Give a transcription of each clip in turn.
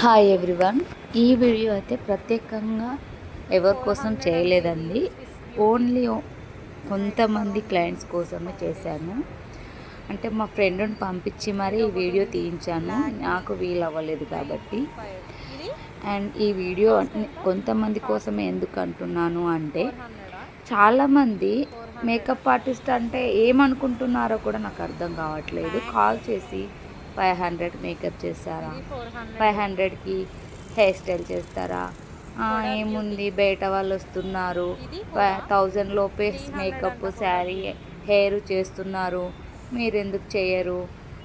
Hi everyone. ఈ video అయితే ప్రత్యేకంగా ఎవరి కోసం చేయలేదండి. ఓన్లీ కొంతమంది క్లయింట్స్ కోసమే చేశాను. అంటే మా ఫ్రెండ్ని పంపించి మరి ఈ వీడియో తీయించాను, నాకు వీలు అవ్వలేదు కాబట్టి. అండ్ ఈ వీడియో కొంతమంది కోసమే ఎందుకు అంటున్నాను అంటే, చాలామంది మేకప్ ఆర్టిస్ట్ అంటే ఏమనుకుంటున్నారో కూడా నాకు అర్థం కావట్లేదు. కాల్ చేసి 500 మేకప్ చేస్తారా, 500కి హెయిర్ స్టైల్ చేస్తారా, ఏముంది బయట వాళ్ళు వస్తున్నారు 1000 లోపే మేకప్ శారీ హెయిర్ చేస్తున్నారు, మీరు ఎందుకు చేయరు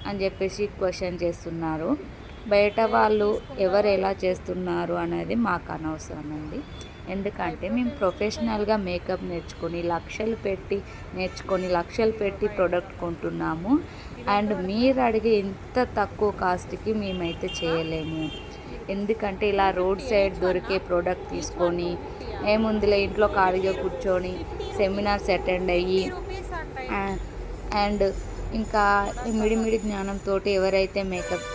అని చెప్పేసి క్వశ్చన్ చేస్తున్నారు. బయట వాళ్ళు ఎవరు ఎలా చేస్తున్నారు అనేది మాకు అనవసరం అండి. ఎందుకంటే మేము ప్రొఫెషనల్గా మేకప్ నేర్చుకొని లక్షలు పెట్టి ప్రోడక్ట్ కొంటున్నాము. అండ్ మీరు అడిగే ఇంత తక్కువ కాస్ట్కి మేమైతే చేయలేము. ఎందుకంటే ఇలా రోడ్ సైడ్ దొరికే ప్రోడక్ట్ తీసుకొని ఏముందిలే ఇంట్లో ఖాళీగా కూర్చొని సెమినార్స్ అటెండ్ అయ్యి అండ్ ఇంకా మిడిమిడి జ్ఞానంతో ఎవరైతే మేకప్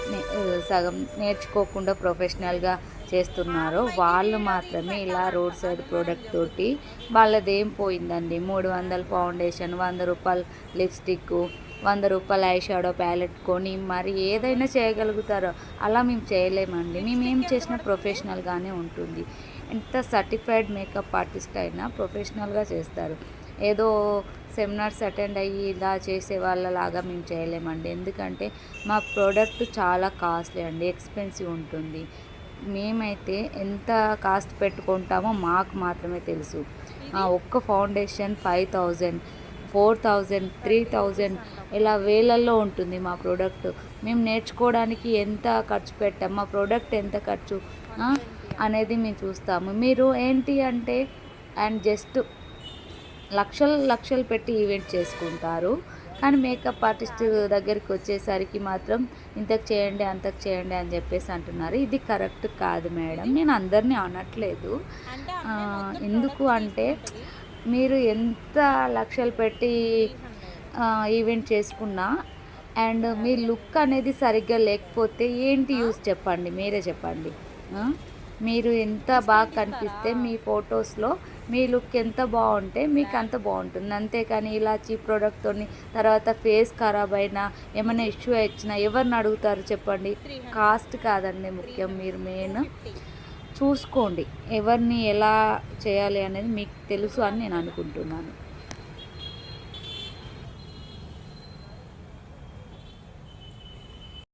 సగం నేర్చుకోకుండా ప్రొఫెషనల్గా చేస్తున్నారో వాళ్ళు మాత్రమే ఇలా రోడ్ సైడ్ ప్రోడక్ట్ తోటి వాళ్ళదేం పోయిందండి. 300 ఫౌండేషన్, 100 రూపాయలు లిప్స్టిక్, 100 రూపాయల ఐ షాడో ప్యాలెట్ కొని మరి ఏదైనా చేయగలుగుతారో అలా మేము చేయలేమండి. మేము ఏం చేసినా ప్రొఫెషనల్గానే ఉంటుంది. ఎంత సర్టిఫైడ్ మేకప్ ఆర్టిస్ట్ అయినా ప్రొఫెషనల్గా చేస్తారు. ఏదో సెమినార్స్ అటెండ్ అయ్యి ఇలా చేసే వాళ్ళలాగా మేము చేయలేమండి. ఎందుకంటే మా ప్రోడక్ట్ చాలా కాస్ట్లీ అండి, ఎక్స్పెన్సివ్ ఉంటుంది. మేమైతే ఎంత కాస్ట్ పెట్టుకుంటామో మాకు మాత్రమే తెలుసు. ఒక్క ఫౌండేషన్ 5000, 4000, 3000 ఇలా వేలల్లో ఉంటుంది మా ప్రోడక్ట్. మేము నేర్చుకోవడానికి ఎంత ఖర్చు పెట్టాము, మా ప్రోడక్ట్ ఎంత ఖర్చు అనేది మేము చూస్తాము. మీరు ఏంటి అంటే జస్ట్ లక్షలు పెట్టి ఈవెంట్ చేసుకుంటారు. కానీ మేకప్ ఆర్టిస్ట్ దగ్గరికి వచ్చేసరికి మాత్రం ఇంతకు చేయండి అంతకు చేయండి అని చెప్పేసి అంటున్నారు. ఇది కరెక్ట్ కాదు మేడం. నేను అందరినీ అనట్లేదు. ఎందుకు అంటే మీరు ఎంత లక్షలు పెట్టి ఈవెంట్ చేసుకున్నా అండ్ మీ లుక్ అనేది సరిగ్గా లేకపోతే ఏంటి యూస్ చెప్పండి, మీరే చెప్పండి. మీరు ఎంత బాగా కనిపిస్తే మీ ఫొటోస్లో మీ లుక్ ఎంత బాగుంటే మీకు అంత బాగుంటుంది. అంతేకాని ఇలా చీప్ ప్రోడక్ట్తో తర్వాత ఫేస్ ఖరాబ్ అయినా ఏమైనా ఇష్యూ వచ్చినా ఎవరిని అడుగుతారు చెప్పండి. కాస్ట్ కాదండి ముఖ్యం, మీరు మెయిన్ చూసుకోండి ఎవరిని ఎలా చేయాలి అనేది మీకు తెలుసు అని నేను అనుకుంటున్నాను.